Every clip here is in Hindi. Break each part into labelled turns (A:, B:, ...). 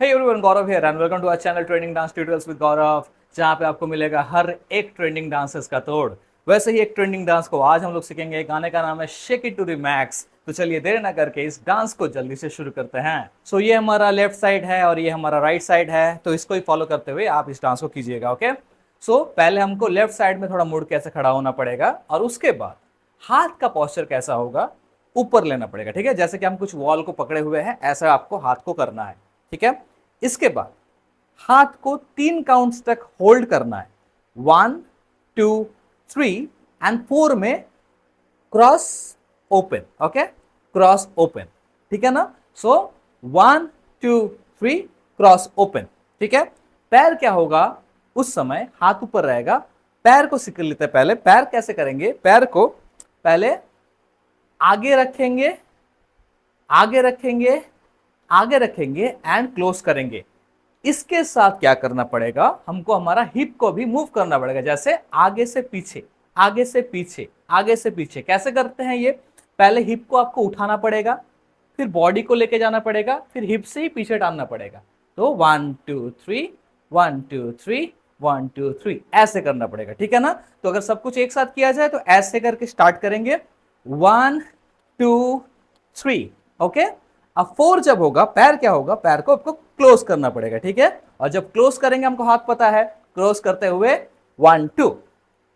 A: Hey everyone, Gaurav here and welcome to our channel trending dance tutorials with Gaurav, जहां पे आपको मिलेगा हर एक ट्रेंडिंग डांसेस का तोड़। वैसे ही एक ट्रेंडिंग डांस को आज हम लोग सीखेंगे। गाने का नाम है shake it to the max. तो चलिए देर ना करके इस डांस को जल्दी से शुरू करते हैं। सो ये हमारा लेफ्ट साइड है और ये हमारा राइट साइड है, तो इसको ही फॉलो करते हुए आप इस डांस को कीजिएगा। ओके, सो पहले हमको लेफ्ट साइड में थोड़ा मुड़ के ऐसे खड़ा होना पड़ेगा और उसके बाद हाथ का पोस्चर कैसा होगा, ऊपर लेना पड़ेगा। ठीक है, जैसे कि हम कुछ वॉल को पकड़े हुए हैं, ऐसा आपको हाथ को करना है। ठीक है, इसके बाद हाथ को 3 काउंट्स तक होल्ड करना है। 1 2 3 एंड 4 में cross open. Okay, cross open. ठीक है ना। सो 1 2 3 क्रॉस ओपन। ठीक है, पैर क्या होगा उस समय, हाथ ऊपर रहेगा। पैर को सीख लेते हैं। पहले पैर कैसे करेंगे, पैर को पहले आगे रखेंगे, आगे रखेंगे, आगे रखेंगे एंड क्लोज करेंगे। इसके साथ क्या करना पड़ेगा, हमको हमारा हिप को भी मूव करना पड़ेगा, जैसे आगे से पीछे, आगे से पीछे, आगे से पीछे। कैसे करते हैं ये, पहले हिप को आपको उठाना पड़ेगा, फिर बॉडी को लेके जाना पड़ेगा, फिर हिप से ही पीछे टानना पड़ेगा। तो 1 2 3 1 2 3 1 2 3 ऐसे करना पड़ेगा। ठीक है ना। तो अगर सब कुछ एक साथ किया जाए तो ऐसे करके स्टार्ट करेंगे, 1 2 3। ओके, अब 4 जब होगा, पैर क्या होगा, पैर को आपको क्लोज करना पड़ेगा। ठीक है, और जब क्लोज करेंगे, हमको हाथ पता है, क्लोज करते हुए 1 2।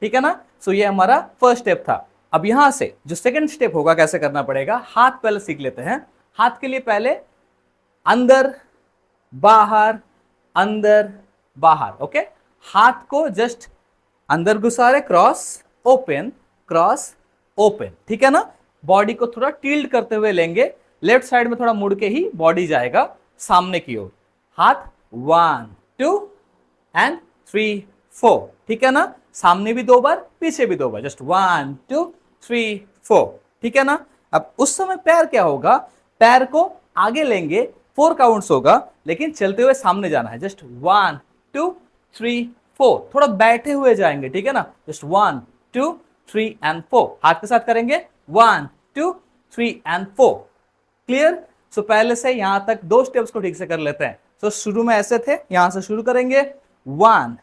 A: ठीक है ना। सो ये हमारा फर्स्ट स्टेप था। अब यहां से जो सेकंड स्टेप होगा, कैसे करना पड़ेगा, हाथ पहले सीख लेते हैं। हाथ के लिए पहले अंदर बाहर, अंदर बाहर। ओके, हाथ को जस्ट अंदर घुसा रहे, क्रॉस ओपन, क्रॉस ओपन। ठीक है ना। बॉडी को थोड़ा टिल्ट करते हुए लेंगे, लेफ्ट साइड में थोड़ा मुड़ के ही बॉडी जाएगा सामने की ओर। हाथ 1 2 एंड 3 4। ठीक है ना। सामने भी 2 बार, पीछे भी 2 बार, जस्ट 1 2 3 4। ठीक है ना। अब उस समय पैर क्या होगा, पैर को आगे लेंगे, 4 काउंट्स होगा, लेकिन चलते हुए सामने जाना है। जस्ट 1 2 3 4, थोड़ा बैठे हुए जाएंगे। ठीक है ना। Just 1 2 3 and 4। हाथ के साथ करेंगे 1 2 3 एंड 4। क्लियर। सो पहले से यहां तक 2 स्टेप्स को ठीक से कर लेते हैं। सो शुरू में ऐसे थे, यहां से शुरू करेंगे, 1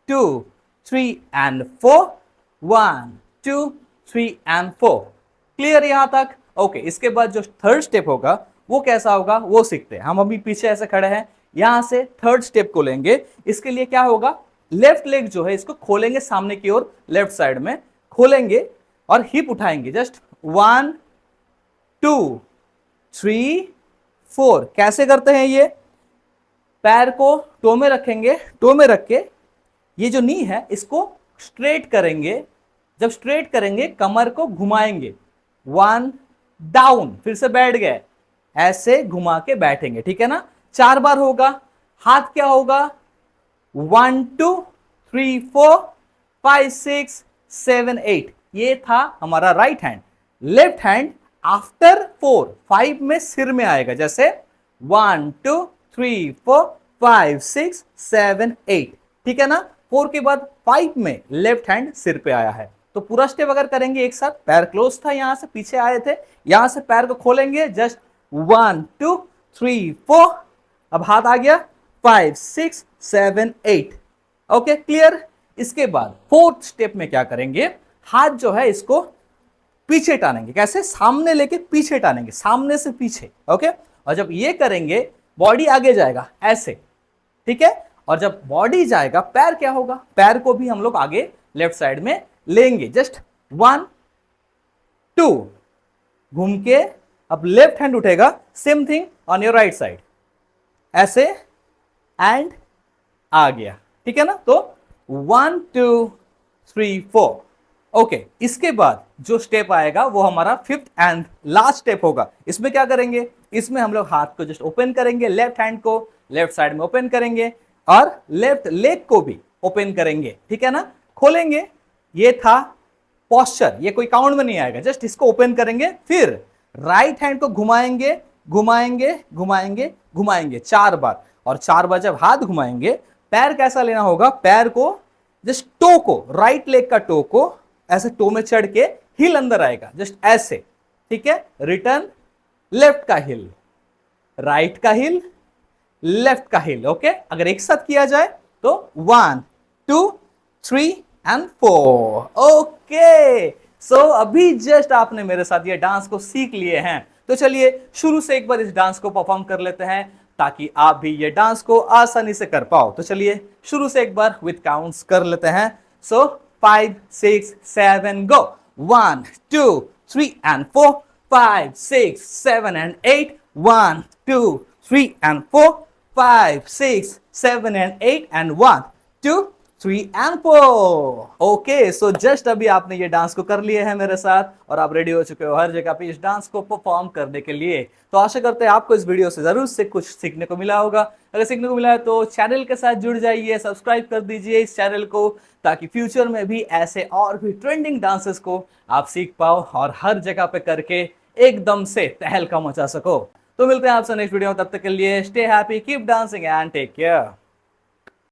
A: 2 3 एंड 4, 1 2 3 एंड 4। क्लियर यहां तक। ओके, इसके बाद जो थर्ड स्टेप होगा वो कैसा होगा वो सीखते हैं। हम अभी पीछे ऐसे खड़े हैं, यहां से थर्ड स्टेप को लेंगे। इसके लिए क्या होगा, लेफ्ट लेग जो है इसको खोलेंगे सामने की ओर, लेफ्ट साइड में खोलेंगे और हिप उठाएंगे। जस्ट 1 2 3 4। कैसे करते हैं ये, पैर को टो में रखेंगे, टो में रख के ये जो नी है इसको स्ट्रेट करेंगे। जब स्ट्रेट करेंगे, कमर को घुमाएंगे, 1 डाउन, फिर से बैठ गए, ऐसे घुमा के बैठेंगे। ठीक है ना। 4 बार होगा। हाथ क्या होगा, 1 2 3 4 5 6 7 8। ये था हमारा right hand. Left hand after 4 5 में सिर में आएगा, जैसे 1 2 3 4 5 6 7 8। ठीक है ना। 4 के बाद 5 में लेफ्ट हैंड सिर पे आया है। तो पूरा स्टेप अगर करेंगे एक साथ, पैर क्लोज था, यहां से पीछे आए थे, यहां से पैर को खोलेंगे, जस्ट 1 2 3 4। अब हाथ आ गया, 5 6 7 8। Okay, clear. इसके बाद फोर्थ स्टेप में क्या करेंगे, हाथ जो है इसको पीछे टानेंगे। कैसे, सामने लेके पीछे टानेंगे, सामने से पीछे। ओके, और जब ये करेंगे, बॉडी आगे जाएगा ऐसे। ठीक है, और जब बॉडी जाएगा, पैर क्या होगा, पैर को भी हम लोग आगे लेफ्ट साइड में लेंगे। जस्ट 1 2 घूम के, अब लेफ्ट हैंड उठेगा, same thing on your right side, ऐसे एंड आ गया। ठीक है ना। तो 1 2 3 4। ओके, इसके बाद जो स्टेप आएगा वो हमारा फिफ्थ एंड लास्ट स्टेप होगा। इसमें क्या करेंगे, इसमें हम लोग हाथ को जस्ट ओपन करेंगे, लेफ्ट हैंड को लेफ्ट साइड में ओपन करेंगे और लेफ्ट लेग को भी ओपन करेंगे। ठीक है ना। खोलेंगे, ये था पोस्चर, ये कोई काउंट में नहीं आएगा, जस्ट इसको ओपन करेंगे, फिर राइट हैंड को घुमाएंगे, घुमाएंगे, घुमाएंगे, घुमाएंगे 4 बार। और 4 बार जब हाथ घुमाएंगे, पैर कैसा लेना होगा, पैर को जस्ट टो को, राइट लेग का टो को ऐसे टो में चढ़ के हिल अंदर आएगा, जस्ट ऐसे। ठीक है, रिटर्न लेफ्ट का हिल, राइट का हिल, लेफ्ट का हिल। ओके, अगर एक साथ किया जाए तो 1 2 3 एंड 4। ओके, सो अभी जस्ट आपने मेरे साथ ये डांस को सीख लिए हैं, तो चलिए शुरू से एक बार इस डांस को परफॉर्म कर लेते हैं ताकि आप भी ये डांस को आसानी से कर पाओ। तो चलिए शुरू से एक बार विथ काउंट्स कर लेते हैं। सो 5 6 7 गो। 1 2 3 and 4, 5 6 7 and 8, 1 2 3 and 4, 5 6 7 and 8 and 1 2 3 and 4। Okay, so just अभी आपने ये डांस को कर लिए हैं मेरे साथ और आप रेडी हो चुके हो हर जगह पे इस डांस को परफॉर्म करने के लिए। तो आशा करते हैं आपको इस वीडियो से जरूर से कुछ सीखने को मिला होगा। अगर सीखने को मिला है तो चैनल के साथ जुड़ जाइए, सब्सक्राइब कर दीजिए इस चैनल को, ताकि फ्यूचर में भी ऐसे और भी ट्रेंडिंग डांसेस को आप सीख पाओ और हर जगह पे करके एकदम से तहलका मचा सको। तो मिलते हैं आपसे नेक्स्ट वीडियो में, तब तक के लिए stay happy, keep dancing and take care.